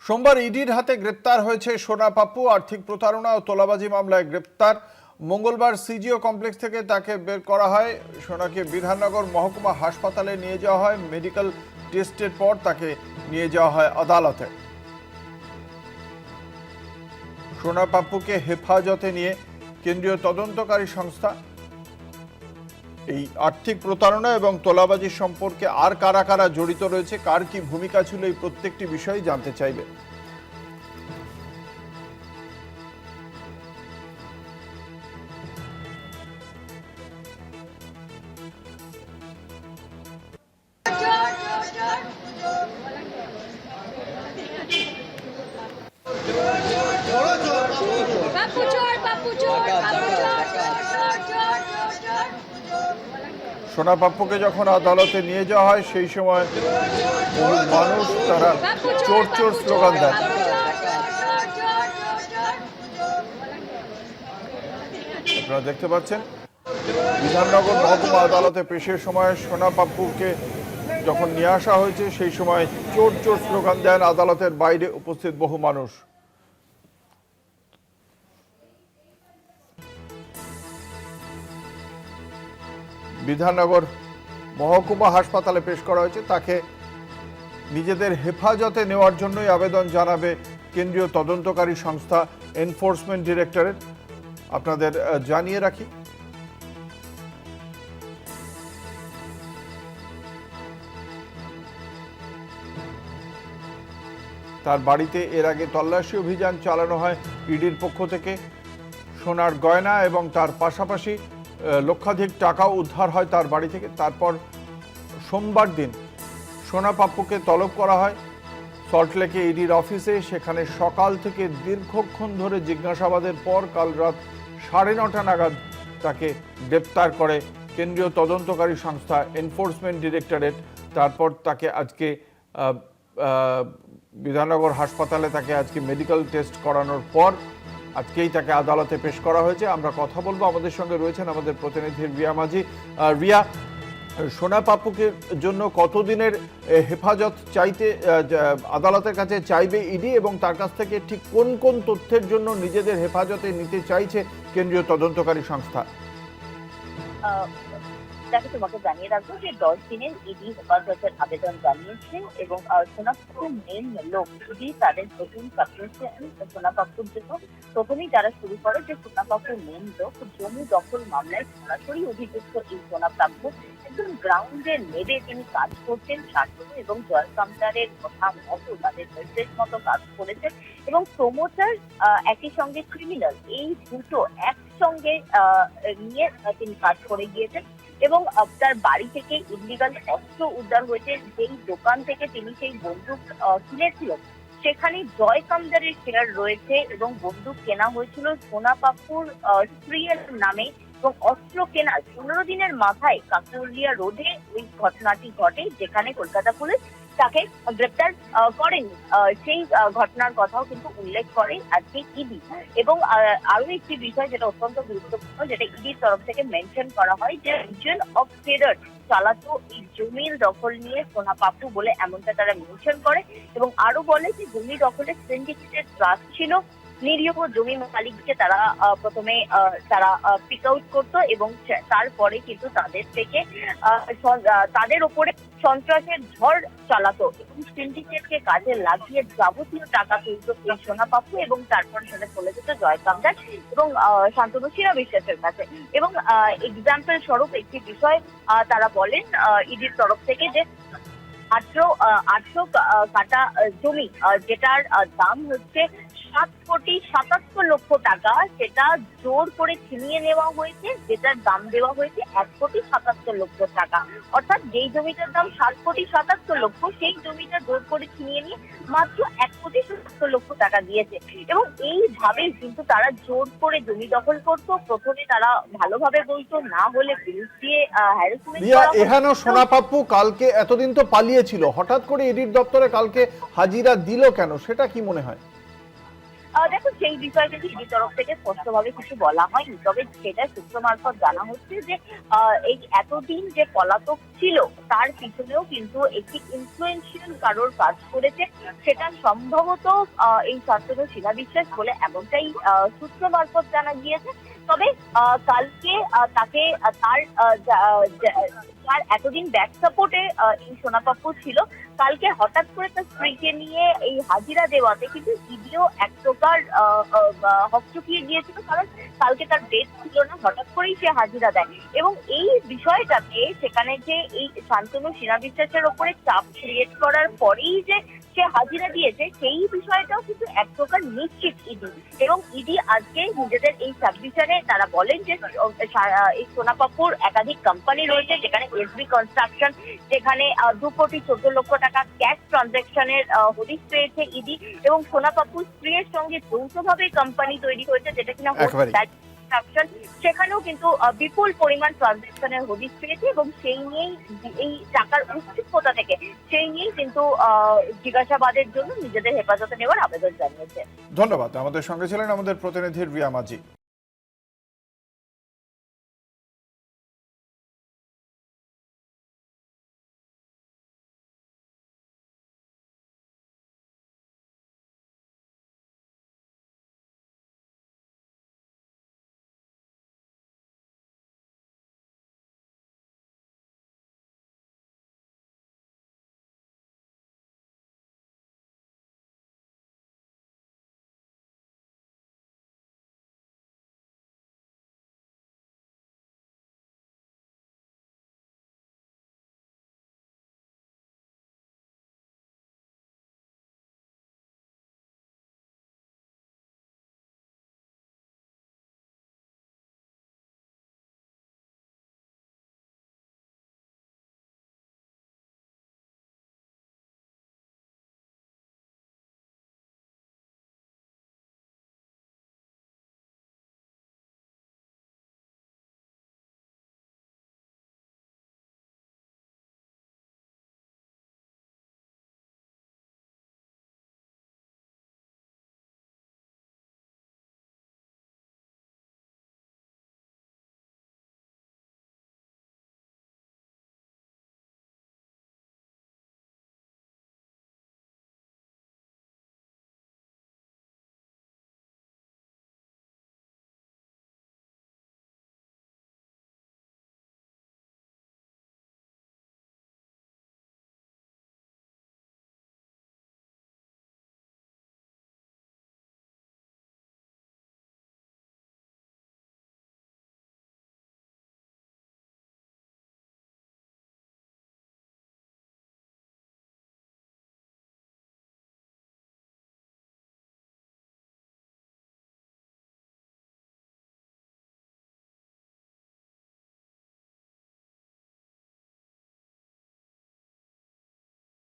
সোমবার ইডির হাতে গ্রেপ্তার হয়েছে সোনা পাপ্পু। আর্থিক প্রতারণা ও তোলাবাজি মামলায় গ্রেপ্তার। মঙ্গলবার সিজিও কমপ্লেক্স থেকে তাকে বের করা হয়। সোনাকে বিধাননগর মহকুমা হাসপাতালে নিয়ে যাওয়া হয়। মেডিকেল টেস্টের পর তাকে নিয়ে যাওয়া হয় আদালতে। সোনা পাপ্পুকে হেফাজতে নিয়ে কেন্দ্রীয় তদন্তকারী সংস্থা এই আর্থিক প্রতারণা এবং তোলাবাজি সম্পর্কে আর কারা কারা জড়িত রয়েছে, কার কি ভূমিকা ছিল, এই প্রত্যেকটি বিষয় জানতে চাইবে। সোনা পাপ্পুকে যখন আদালতে নিয়ে যাওয়া হয় সেই সময় বহু মানুষ তারা চোর চোর স্লোগান দেন। আপনারা দেখতে পাচ্ছেন বিধাননগর মহকুমা আদালতে পেশের সময় সোনা পাপ্পুকে যখন নিয়ে আসা হয়েছে সেই সময় চোর চোর স্লোগান দেন আদালতের বাইরে উপস্থিত বহু মানুষ। বিধাননগর মহকুমা হাসপাতালে পেশ করা হয়েছে। তাকে নিজেদের হেফাজতে নেওয়ার জন্যই আবেদন জানাবে কেন্দ্রীয় তদন্তকারী সংস্থা এনফোর্সমেন্ট ডিরেক্টরেট। আপনাদের জানিয়ে রাখি, তার বাড়িতে এর আগে তল্লাশি অভিযান চালানো হয় ইডির পক্ষ থেকে। সোনার গয়না এবং তার পাশাপাশি লক্ষাধিক টাকাও উদ্ধার হয় তার বাড়ি থেকে। তারপর সোমবার দিন সোনা পাপ্পুকে তলব করা হয় সল্টলেকে ইডির অফিসে। সেখানে সকাল থেকে দীর্ঘক্ষণ ধরে জিজ্ঞাসাবাদের পর কাল রাত 9:30 নাগাদ তাকে গ্রেপ্তার করে কেন্দ্রীয় তদন্তকারী সংস্থা এনফোর্সমেন্ট ডিরেক্টরেট। তারপর তাকে আজকে বিধাননগর হাসপাতালে তাকে আজকে মেডিকেল টেস্ট করানোর পর আজকেই তাকে আদালতে পেশ করা হয়েছে। আমরা কথা বলবো, আমাদের সঙ্গে রয়েছেন আমাদের প্রতিনিধি রিয়া মাঝি। রিয়া, সোনা পাপ্পুকে জন্য কতদিনের হেফাজত চাইতে আদালতের কাছে চাইবে ইডি, এবং তার কাছ থেকে ঠিক কোন কোন তথ্যের জন্য নিজেদের হেফাজতে নিতে চাইছে কেন্দ্রীয় তদন্তকারী সংস্থা? তাকে তোমাকে জানিয়ে রাখবো যে 10 দিনের ইডি হেফাজতের আবেদন জানিয়েছে এবং সোনা পাপ্পুর মেন লোক ইডি তাদের প্রথম সাবজেকশন সোনা পাপ্পুর জন্য প্রথমেই তারা শুরু করে যে সোনা পাপ্পুর মেন লোক জমি দখল মামলায় সরাসরি অভিযুক্ত এই সোনা পাপ্পু একদম গ্রাউন্ডে নেবে তিনি কাজ করছেন। শাসন এবং জয় কামদারের কথা মতো তাদের নির্দেশ মতো কাজ করেছেন এবং প্রমোটার একই সঙ্গে ক্রিমিনাল, এই দুটো একসঙ্গে নিয়ে তিনি কাজ করে গিয়েছেন এবং তার বাড়ি থেকে ইলিগাল অস্ত্র উদ্ধার হয়েছে। যেই দোকান থেকে তিনি সেই বন্দুক কিনেছিলেন সেখানে জয় কামদারের শেয়ার রয়েছে এবং বন্দুক কেনা হয়েছিল সোনা পাপ্পুর স্ত্রীর নামে এবং অস্ত্র কেনার 15 দিনের মাথায় কাকুলিয়া রোডে ওই ঘটনাটি ঘটে, যেখানে কলকাতা পুলিশ তাকে গ্রেপ্তার করেনি। সেই ঘটনার কথাও কিন্তু উল্লেখ করে আজকে ইডি। এবং আরো একটি বিষয় যেটা অত্যন্ত গুরুত্বপূর্ণ, যেটা ইডির তরফ থেকে মেনশন করা হয়, যে রিজন অফ টেরর চালাতো এই জমির দখল নিয়ে সোনা পাপ্পু বলে এমনটা তারা মেনশন করে এবং আরো বলে যে জমি দখলের সিন্ডিকেটের ট্রাস্ট ছিল। নিরীহ জমি মালিককে তারা প্রথমে তারা পিক আউট করতো এবং তারপরে কিন্তু তাদের থেকে তাদের উপরে সন্ত্রাসের ঝড় চালাতো এবং সিন্ডিকেটকে কাজে লাগিয়ে যাবতীয় টাকা তুলতো এই সোনা পাপ্পু এবং তারপর সেটা চলে যেত জয় কামদার এবং শান্তনু শিরা বিশ্বাসের কাছে। এবং এক্সাম্পল স্বরূপ একটি বিষয় তারা বলেন ইডির তরফ থেকে, যে 800 কাটা জমি যেটার দাম হচ্ছে 7,77,00,000 টাকা, সেটা জোর করে ছিনিয়ে নেওয়া হয়েছে, যেটার দাম দেওয়া হয়েছে 1,77,00,000 টাকা। অর্থাৎ যেই জমিটার দাম 7,77,00,000 সেই জমিটা জোর করে ছিনিয়ে নিয়ে মাত্র 1,77,00,000 টাকা দিয়েছে। এবং এইভাবে কিন্তু তারা জোর করে জমি দখল করতো। প্রথমে তারা ভালোভাবে বলতো, না হলে পুলিশ দিয়ে হ্যারাসমেন্ট করা হতো। এখানে সোনা পাপ্পু কালকে এতদিন তো পালিয়েছিল, হঠাৎ করে ইডির দপ্তরে কালকে হাজিরা দিল কেন, সেটা কি মনে হয়? দেখো, সেই বিষয়ে কিন্তু ইডি তরফ থেকে স্পষ্টভাবে কিছু বলা হয়নি। তবে সেটা সূত্র মারফত জানা হচ্ছে যে এই এতদিন যে পলাতক ছিল তার পিছনেও কিন্তু একটি ইনফ্লুয়েন্সিয়াল কারোর কাজ করেছে। সেটা সম্ভবত এই শান্তনু শিলা বিশ্বাস বলে এমনটাই সূত্র মারফত জানা গিয়েছে। তবে কালকে তাকে তার এতদিন ব্যাক সাপোর্টে এই সোনা পাপ্পু ছিল, কালকে হঠাৎ করে তার স্ত্রীকে নিয়ে এই হাজিরা দেওয়াতে কিন্তু ইডিও এক প্রকার হকচকিয়ে গিয়েছিল। কারণ কালকে তার ডেট ছিল না, হঠাৎ করেই সে হাজিরা দেয় এবং এই বিষয়টাকে সেখানে যে এই শান্তনু শিলা বিশ্বাসের ওপরে চাপ ক্রিয়েট করার পরেই যে সে হাজিরা দিয়েছে সেই বিষয়টাও কিন্তু এক প্রকার নিশ্চিত ইডি। এবং ইডি আজকে নিজেদের এই সাবমিশনে তারা বলেন যে এই সোনা পাপ্পুর একাধিক কোম্পানি রয়েছে, যেখানে এসবি কনস্ট্রাকশন, যেখানে 2,14,00,000 টাকা ক্যাশ ট্রানজাকশনের হদিশ পেয়েছে ইডি। এবং সোনা পাপ্পুর স্ত্রীর সঙ্গে যৌথভাবে কোম্পানি তৈরি হয়েছে, যেটা কিনা একেবারেই। কনস্ট্রাকশন, সেখানেও কিন্তু বিপুল পরিমাণ ট্রানজাকশনের হদিশ পেয়েছে এবং সেই নিয়েই এই টাকার উৎসুকতা থেকে সেই নিয়েই কিন্তু জিজ্ঞাসাবাদের জন্য নিজেদের হেফাজতে নেওয়ার আবেদন জানিয়েছে। ধন্যবাদ। আমাদের সঙ্গে ছিলেন আমাদের প্রতিনিধি রিয়া মাঝি।